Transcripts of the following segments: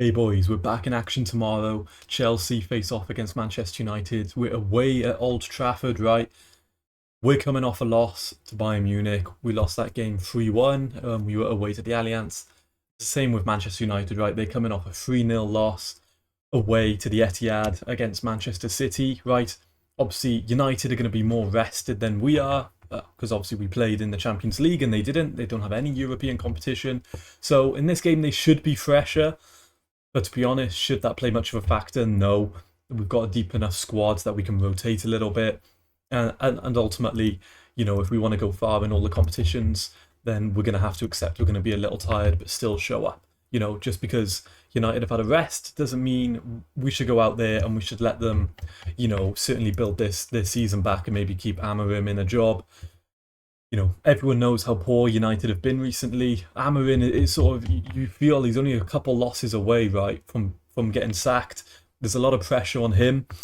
Hey boys, we're back in action tomorrow. Chelsea face off against Manchester United. We're away at Old Trafford, right? We're coming off a loss to Bayern Munich. We lost that game 3-1. We were away to the Allianz. Same with Manchester United, right? They're coming off a 3-0 loss away to the Etihad against Manchester City, right? Obviously, United are going to be more rested than we are because obviously we played in the Champions League and they didn't. They don't have any European competition. So in this game, they should be fresher. But to be honest, should that play much of a factor? No. We've got a deep enough squad that we can rotate a little bit. And ultimately, if we want to go far in all the competitions, then we're going to have to accept we're going to be a little tired, but still show up. Just because United have had a rest doesn't mean we should go out there and we should let them, certainly build their season back and maybe keep Amarim in a job. Everyone knows how poor United have been recently. Amarin is sort of, you feel he's only a couple losses away, right, from getting sacked. There's a lot of pressure on him, but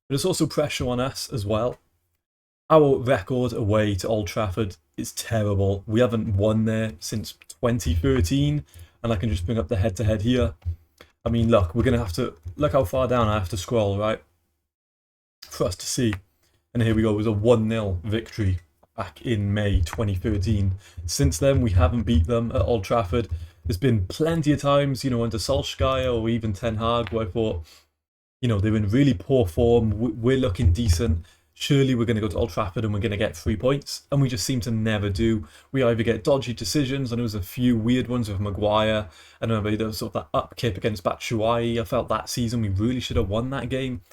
there's also pressure on us as well. Our record away to Old Trafford is terrible. We haven't won there since 2013, and I can just bring up the head-to-head here. I mean, look, we're going to have to, look how far down I have to scroll, right, for us to see. And here we go, it was a 1-0 victory back in May 2013. Since then, we haven't beat them at Old Trafford. There's been plenty of times, under Solskjaer or even Ten Hag, where I thought, they're in really poor form. We're looking decent. Surely we're going to go to Old Trafford and we're going to get 3 points. And we just seem to never do. We either get dodgy decisions, and there was a few weird ones with Maguire. I remember there was sort of that upkick against Batshuayi. I felt that season we really should have won that game.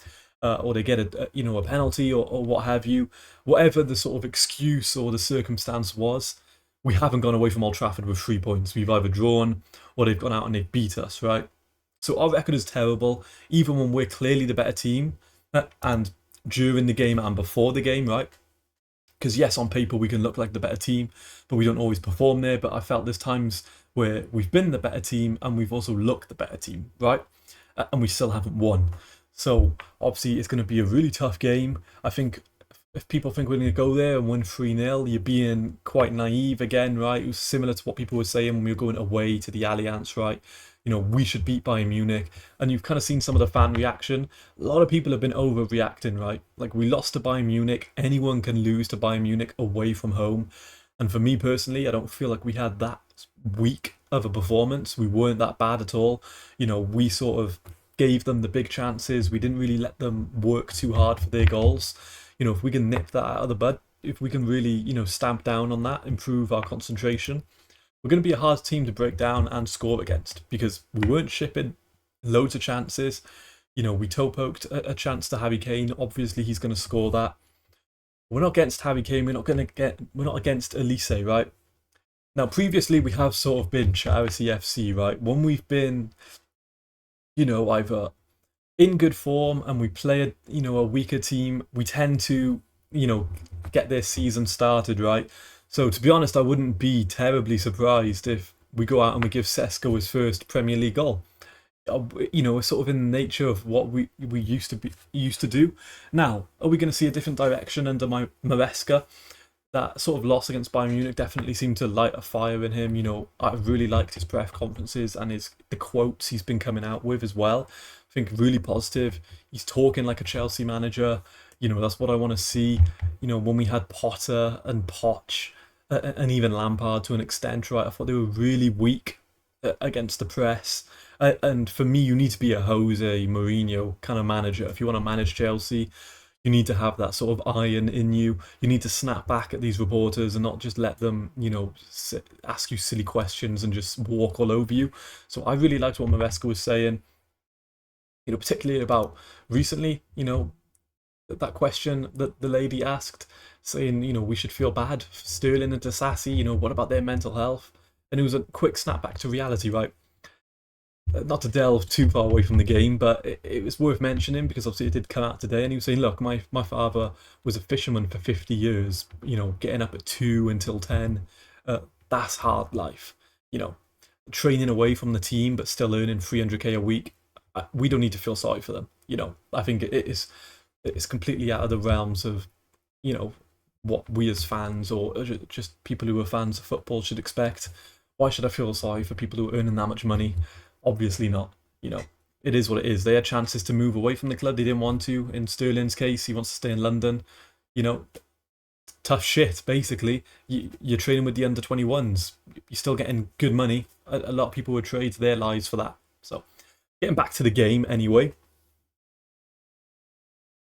Or they get a penalty or what have you, whatever the sort of excuse or the circumstance was, we haven't gone away from Old Trafford with 3 points. We've either drawn or they've gone out and they've beat us, right? So our record is terrible, even when we're clearly the better team, and during the game and before the game, right? Because yes, on paper we can look like the better team, but we don't always perform there. But I felt there's times where we've been the better team and we've also looked the better team, right? And we still haven't won. So obviously it's going to be a really tough game. I think if people think we're going to go there and win 3-0, you're being quite naive again, right? It was similar to what people were saying when we were going away to the Allianz, right? We should beat Bayern Munich. And you've kind of seen some of the fan reaction. A lot of people have been overreacting, right? Like, we lost to Bayern Munich. Anyone can lose to Bayern Munich away from home. And for me personally, I don't feel like we had that weak of a performance. We weren't that bad at all. We sort of gave them the big chances. We didn't really let them work too hard for their goals. If we can nip that out of the bud, if we can really, stamp down on that, improve our concentration, we're going to be a hard team to break down and score against, because we weren't shipping loads of chances. We toe poked a chance to Harry Kane. Obviously, he's going to score that. We're not against Harry Kane. We're not against Elise, right? Now, previously, we have sort of been Charity FC, right? When we've been either in good form and we play a weaker team, we tend to, get their season started, right? So to be honest, I wouldn't be terribly surprised if we go out and we give Sesko his first Premier League goal. It's sort of in the nature of what we used to do. Now, are we going to see a different direction under Maresca? That sort of loss against Bayern Munich definitely seemed to light a fire in him. I really liked his press conferences and the quotes he's been coming out with as well. I think really positive. He's talking like a Chelsea manager. That's what I want to see. When we had Potter and Poch and even Lampard to an extent, right? I thought they were really weak against the press. And for me, you need to be a Jose Mourinho kind of manager if you want to manage Chelsea. You need to have that sort of iron in you. You need to snap back at these reporters and not just let them, ask you silly questions and just walk all over you. So I really liked what Maresca was saying, particularly about recently, that question that the lady asked, saying, we should feel bad for Sterling and Disasi, what about their mental health? And it was a quick snapback to reality, right? Not to delve too far away from the game, but it was worth mentioning because obviously it did come out today, and he was saying, look, my father was a fisherman for 50 years, getting up at 2 until 10. That's hard life. Training away from the team but still earning 300k a week. We don't need to feel sorry for them. I think it's completely out of the realms of, what we as fans or just people who are fans of football should expect. Why should I feel sorry for people who are earning that much money? Obviously not. you know, it is what it is. They had chances to move away from the club. They didn't want to. In Sterling's case, he wants to stay in London. You know, tough shit, basically. You're training with the under 21s. You're still getting good money. A lot of people would trade their lives for that. So, getting back to the game anyway.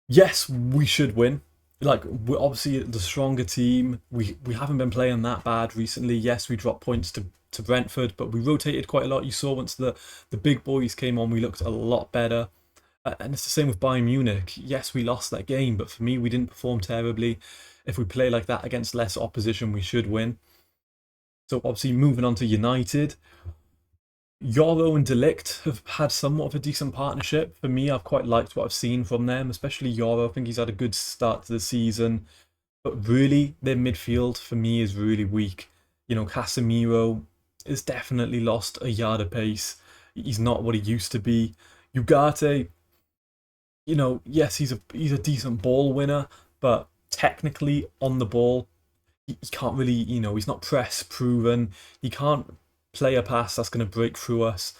Yes, we should win. Like, we're obviously the stronger team. We haven't been playing that bad recently. Yes, we dropped points to Brentford, but we rotated quite a lot. You saw once the big boys came on, we looked a lot better. And it's the same with Bayern Munich. Yes, we lost that game, but for me, we didn't perform terribly. If we play like that against less opposition, we should win. So obviously, moving on to United, Yoro and Delict have had somewhat of a decent partnership. For me, I've quite liked what I've seen from them, especially Yoro. I think he's had a good start to the season. But really, their midfield for me is really weak. You know, Casemiro has definitely lost a yard of pace. He's not what he used to be. Ugarte, you know, yes, he's a decent ball winner, but technically on the ball, he can't really, you know, he's not press proven. He can't play a pass that's going to break through us.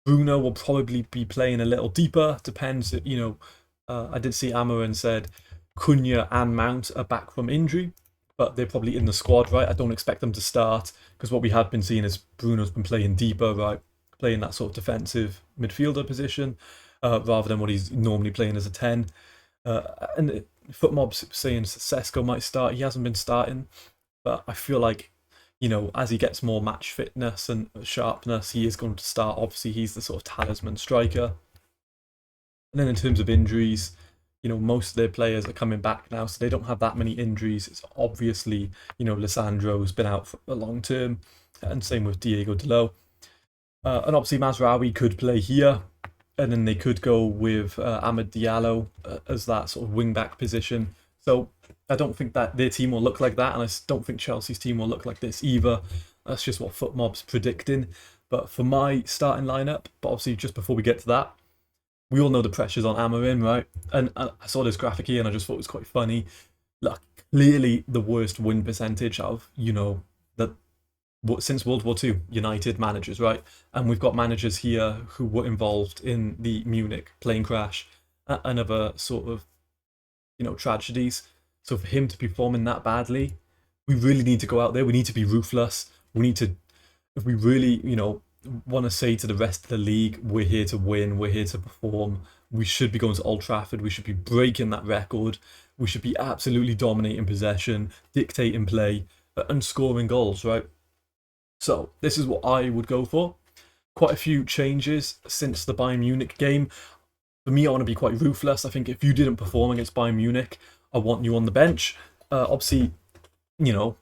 Bruno will probably be playing a little deeper. Depends, you know. I did see Amarin said Cunha and Mount are back from injury, but they're probably in the squad, right? I don't expect them to start because what we have been seeing is Bruno's been playing deeper, right? Playing that sort of defensive midfielder position rather than what he's normally playing as a 10. And Footmob's saying Sesko might start. He hasn't been starting, but I feel like, you know, as he gets more match fitness and sharpness, he is going to start. Obviously, he's the sort of talisman striker. And then in terms of injuries, you know, most of their players are coming back now, so they don't have that many injuries. It's obviously, you know, Lissandro's been out for a long term, and same with Diego Dalot. And obviously, Mazraoui could play here, and then they could go with Amad Diallo as that sort of wing back position. So I don't think that their team will look like that, and I don't think Chelsea's team will look like this either. That's just what Footmob's predicting. But for my starting lineup, but obviously just before we get to that, we all know the pressures on Amarin, right? And I saw this graphic here, and I just thought it was quite funny. Look, clearly the worst win percentage out of, you know, the since World War II, United managers, right? And we've got managers here who were involved in the Munich plane crash and other sort of, you know, tragedies. So for him to be performing that badly, we really need to go out there. We need to be ruthless. We need to, if we really, you know, want to say to the rest of the league, we're here to win, we're here to perform. We should be going to Old Trafford. We should be breaking that record. We should be absolutely dominating possession, dictating play, and scoring goals, right? So this is what I would go for. Quite a few changes since the Bayern Munich game. For me, I want to be quite ruthless. I think if you didn't perform against Bayern Munich, I want you on the bench. Obviously, you know,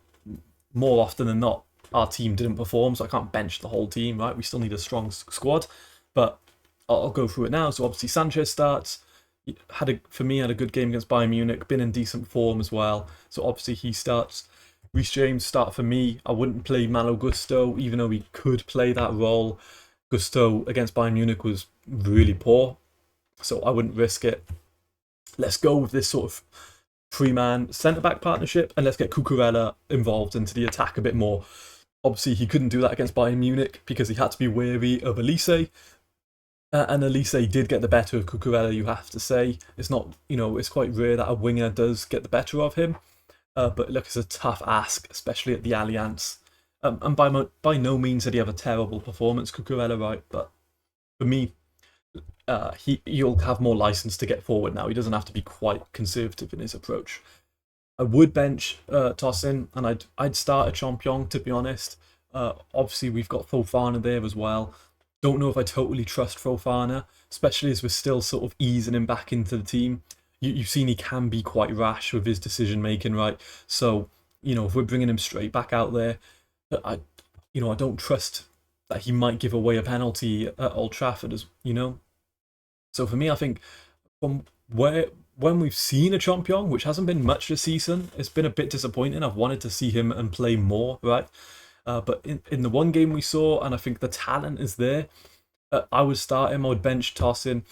more often than not, our team didn't perform, so I can't bench the whole team, right? We still need a strong squad, but I'll go through it now. So obviously Sanchez starts. Had a good game against Bayern Munich. Been in decent form as well. So obviously he starts. Reece James start for me. I wouldn't play Malo Gusto, even though he could play that role. Gusto against Bayern Munich was really poor, so I wouldn't risk it. Let's go with this sort of three-man centre-back partnership, and let's get Cucurella involved into the attack a bit more. Obviously, he couldn't do that against Bayern Munich because he had to be wary of Elise. And Elise did get the better of Cucurella, you have to say. It's not, you know, it's quite rare that a winger does get the better of him. But look, it's a tough ask, especially at the Allianz. And by no means did he have a terrible performance, Cucurella, right? But for me, he'll have more license to get forward now. He doesn't have to be quite conservative in his approach. I would bench Tosin, and I'd start a Champion, to be honest. Obviously, we've got Fofana there as well. Don't know if I totally trust Fofana, especially as we're still sort of easing him back into the team. You've seen he can be quite rash with his decision making, right? So, you know, if we're bringing him straight back out there, I don't trust that he might give away a penalty at Old Trafford, as you know. So for me, I think from when we've seen a Champion, which hasn't been much this season, it's been a bit disappointing. I've wanted to see him and play more, right? But in the one game we saw, and I think the talent is there, I would start him. I would bench Tosin.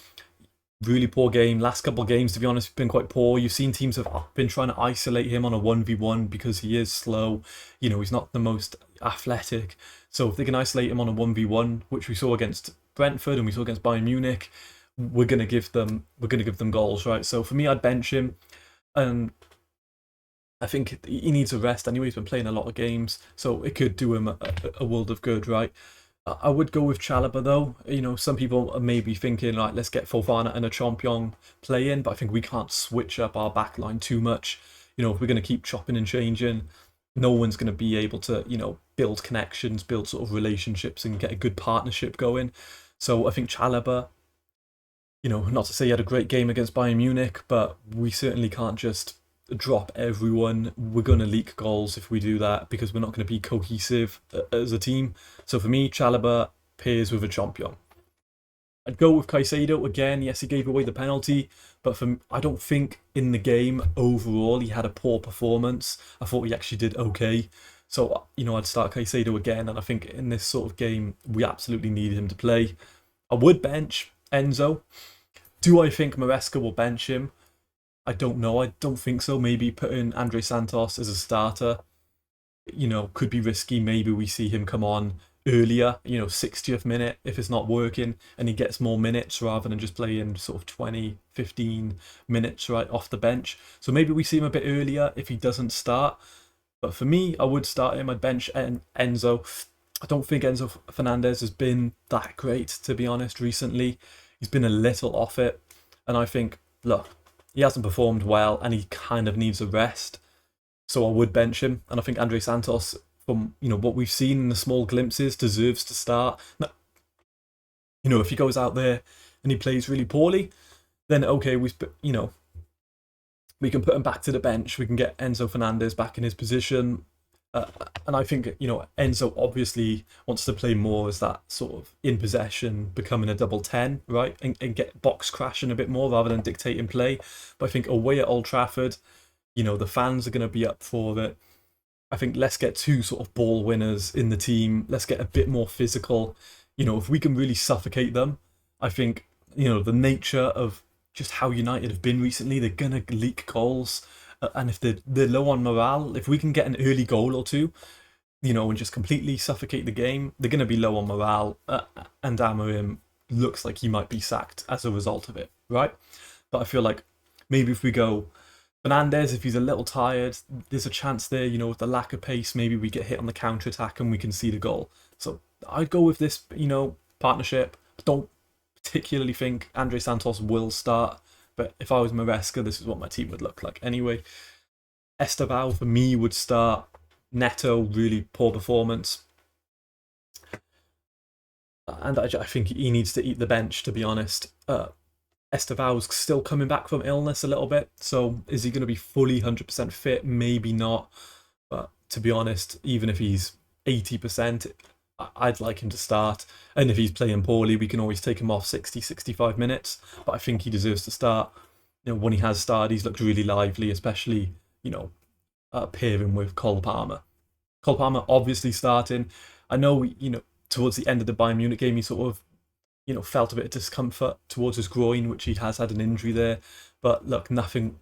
Really poor game. Last couple of games, to be honest, have been quite poor. You've seen teams have been trying to isolate him on a 1v1 because he is slow. You know, he's not the most athletic. So if they can isolate him on a 1v1, which we saw against Brentford and we saw against Bayern Munich, we're gonna give them goals, right? So for me, I'd bench him, and I think he needs a rest anyway. He's been playing a lot of games, so it could do him a world of good, right? I would go with Chalobah though. Some people are maybe thinking like, let's get Fofana and a Champion play in, but I think we can't switch up our backline too much. If we're going to keep chopping and changing, no one's going to be able to, build connections, build sort of relationships, and get a good partnership going. So I think Chalobah, not to say he had a great game against Bayern Munich, but we certainly can't just drop everyone. We're going to leak goals if we do that because we're not going to be cohesive as a team. So for me, Chalobah pairs with a Champion. I'd go with Caicedo again. Yes, he gave away the penalty, but I don't think in the game overall he had a poor performance. I thought he actually did okay. So, I'd start Caicedo again, and I think in this sort of game, we absolutely need him to play. I would bench Enzo. Do I think Maresca will bench him? I don't know. I don't think so. Maybe putting Andre Santos as a starter, could be risky. Maybe we see him come on earlier, 60th minute if it's not working, and he gets more minutes rather than just playing sort of 20, 15 minutes right off the bench. So maybe we see him a bit earlier if he doesn't start. But for me, I would start him. I'd bench Enzo. I don't think Enzo Fernandez has been that great, to be honest, recently. He's been a little off it. And I think, look, he hasn't performed well and he kind of needs a rest. So I would bench him. And I think Andre Santos, from what we've seen in the small glimpses, deserves to start. Now, if he goes out there and he plays really poorly, then okay, we can put him back to the bench. We can get Enzo Fernandez back in his position. And I think, Enzo obviously wants to play more as that sort of in possession, becoming a double 10, right? And get box crashing a bit more rather than dictating play. But I think away at Old Trafford, the fans are going to be up for it. I think let's get two sort of ball winners in the team. Let's get a bit more physical. If we can really suffocate them, I think, the nature of just how United have been recently, they're going to leak goals. And if they're low on morale, if we can get an early goal or two, and just completely suffocate the game, they're going to be low on morale. And Amorim looks like he might be sacked as a result of it, right? But I feel like maybe if we go Fernandez, if he's a little tired, there's a chance there, with the lack of pace, maybe we get hit on the counter-attack and we can see the goal. So I'd go with this, partnership. Don't particularly think Andre Santos will start. But if I was Maresca, this is what my team would look like. Anyway, Estevao for me would start. Neto, really poor performance. And I think he needs to eat the bench, to be honest. Estevao's still coming back from illness a little bit. So is he going to be fully 100% fit? Maybe not. But to be honest, even if he's 80%, I'd like him to start. And if he's playing poorly, we can always take him off 60, 65 minutes. But I think he deserves to start. When he has started, he's looked really lively, especially, pairing with Cole Palmer. Cole Palmer obviously starting. I know, towards the end of the Bayern Munich game, he sort of, felt a bit of discomfort towards his groin, which he has had an injury there. But look, nothing.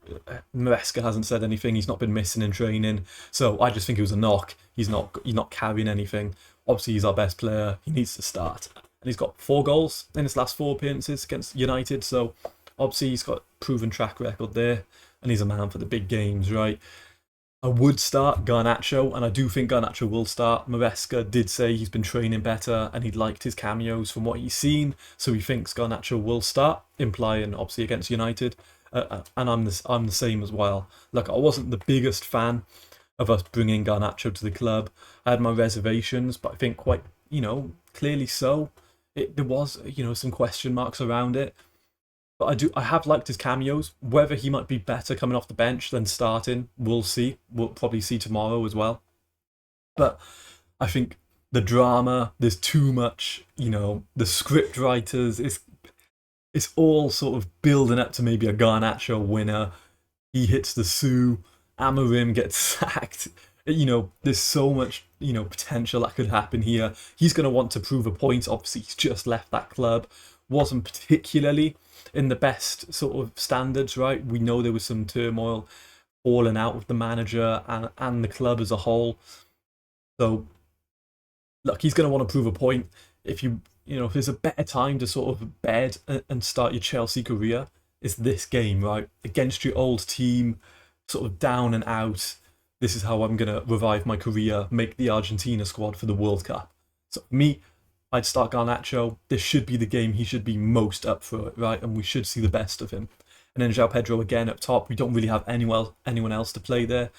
Maresca hasn't said anything. He's not been missing in training, so I just think it was a knock. He's not carrying anything. Obviously, he's our best player. He needs to start, and he's got 4 goals in his last 4 appearances against United. So obviously, he's got a proven track record there, and he's a man for the big games, right? I would start Garnacho, and I do think Garnacho will start. Maresca did say he's been training better and he liked his cameos from what he's seen, so he thinks Garnacho will start, implying obviously against United. And I'm the same as well. Look, I wasn't the biggest fan of us bringing Garnacho to the club. I had my reservations, but I think quite, clearly so. There was, some question marks around it. But I have liked his cameos. Whether he might be better coming off the bench than starting, we'll see. We'll probably see tomorrow as well. But I think the drama, there's too much, the script writers, it's all sort of building up to maybe a Garnacho winner. He hits the Sue, Amorim gets sacked. There's so much, potential that could happen here. He's going to want to prove a point. Obviously, he's just left that club. Wasn't particularly in the best sort of standards, right? We know there was some turmoil falling out with the manager and the club as a whole. So, look, he's going to want to prove a point. If you if there's a better time to sort of bed and start your Chelsea career, it's this game, right? Against your old team, sort of down and out. This is how I'm going to revive my career, make the Argentina squad for the World Cup. So for me, I'd start Garnacho. This should be the game he should be most up for it, right? And we should see the best of him. And then João Pedro again up top. We don't really have anyone else to play there.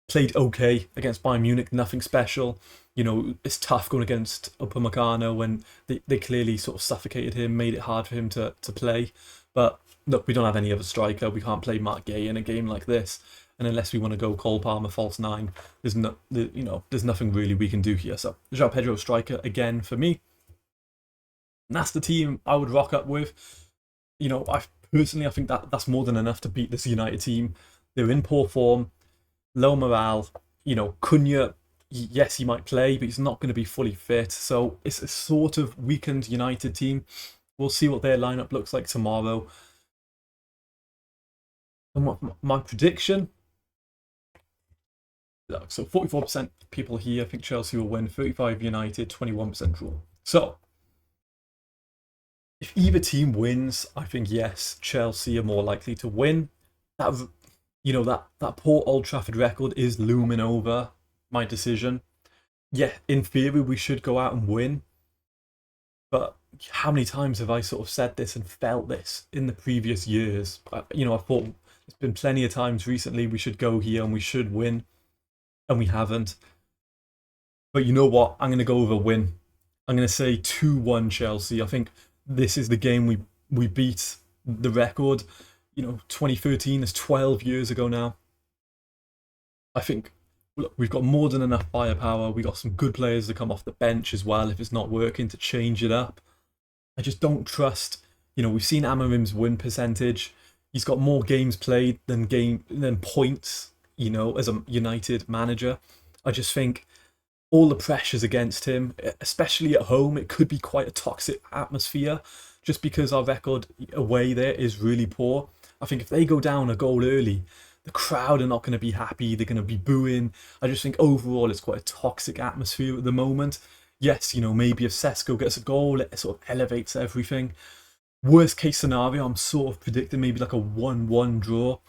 Played okay against Bayern Munich, nothing special. It's tough going against Upamecano when they clearly sort of suffocated him, made it hard for him to play. But look, we don't have any other striker. We can't play Mark Gay in a game like this. And unless we want to go Cole Palmer false nine, there's nothing really we can do here. So João Pedro striker again for me. And that's the team I would rock up with. I think that's more than enough to beat this United team. They're in poor form, low morale. Cunha, yes, he might play, but he's not going to be fully fit. So it's a sort of weakened United team. We'll see what their lineup looks like tomorrow. And what my prediction? So 44% people here think Chelsea will win, 35 United, 21% draw. So if either team wins, I think yes, Chelsea are more likely to win. That poor Old Trafford record is looming over my decision. Yeah, in theory we should go out and win, but how many times have I sort of said this and felt this in the previous years? I thought there's been plenty of times recently we should go here and we should win, and we haven't. But you know what? I'm going to go with a win. I'm going to say 2-1 Chelsea. I think this is the game we beat the record. 2013 is 12 years ago now. I think, look, we've got more than enough firepower. We got some good players to come off the bench as well if it's not working, to change it up. I just don't trust. We've seen Amarim's win percentage. He's got more games played than points. As a United manager, I just think all the pressures against him, especially at home, it could be quite a toxic atmosphere. Just because our record away there is really poor. I think if they go down a goal early, the crowd are not going to be happy. They're going to be booing. I just think overall it's quite a toxic atmosphere at the moment. Yes, maybe if Sesko gets a goal, it sort of elevates everything. Worst case scenario, I'm sort of predicting maybe like a 1-1 draw.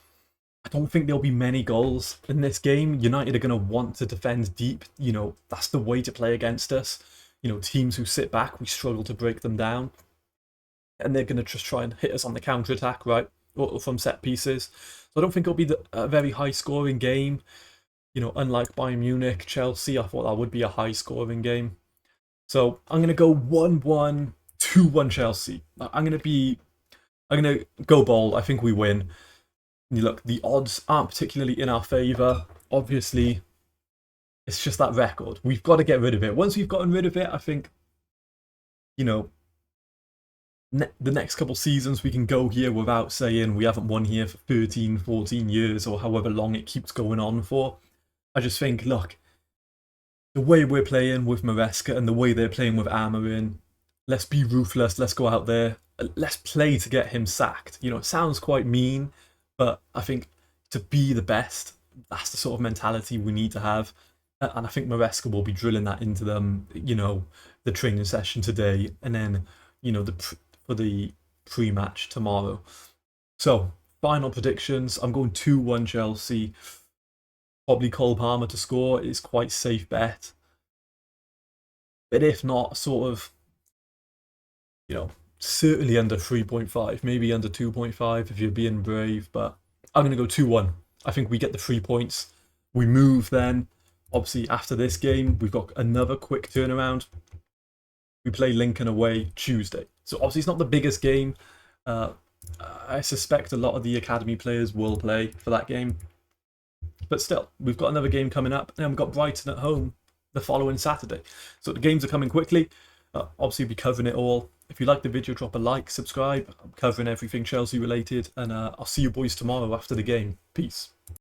I don't think there'll be many goals in this game. United are going to want to defend deep. That's the way to play against us. Teams who sit back, we struggle to break them down. And they're going to just try and hit us on the counter-attack, right? Or from set pieces. So I don't think it'll be a very high-scoring game. Unlike Bayern Munich, Chelsea, I thought that would be a high-scoring game. So I'm going to go 1-1, 2-1 Chelsea. I'm going to go bold. I think we win. Look, the odds aren't particularly in our favour. Obviously, it's just that record. We've got to get rid of it. Once we've gotten rid of it, I think, the next couple seasons we can go here without saying we haven't won here for 13, 14 years or however long it keeps going on for. I just think, look, the way we're playing with Maresca and the way they're playing with Amarin, let's be ruthless. Let's go out there. Let's play to get him sacked. It sounds quite mean, but I think to be the best, that's the sort of mentality we need to have. And I think Maresca will be drilling that into them, the training session today and then, for the pre-match tomorrow. So, final predictions. I'm going 2-1 Chelsea. Probably Cole Palmer to score. It's quite safe bet. But if not, sort of, certainly under 3.5, maybe under 2.5 if you're being brave, but I'm going to go 2-1. I think we get the 3 points. We move then. Obviously, after this game, we've got another quick turnaround. We play Lincoln away Tuesday. So obviously, it's not the biggest game. I suspect a lot of the academy players will play for that game. But still, we've got another game coming up, and then we've got Brighton at home the following Saturday. So the games are coming quickly. Obviously, we'll be covering it all. If you like the video, drop a like, subscribe. I'm covering everything Chelsea related, and I'll see you boys tomorrow after the game. Peace.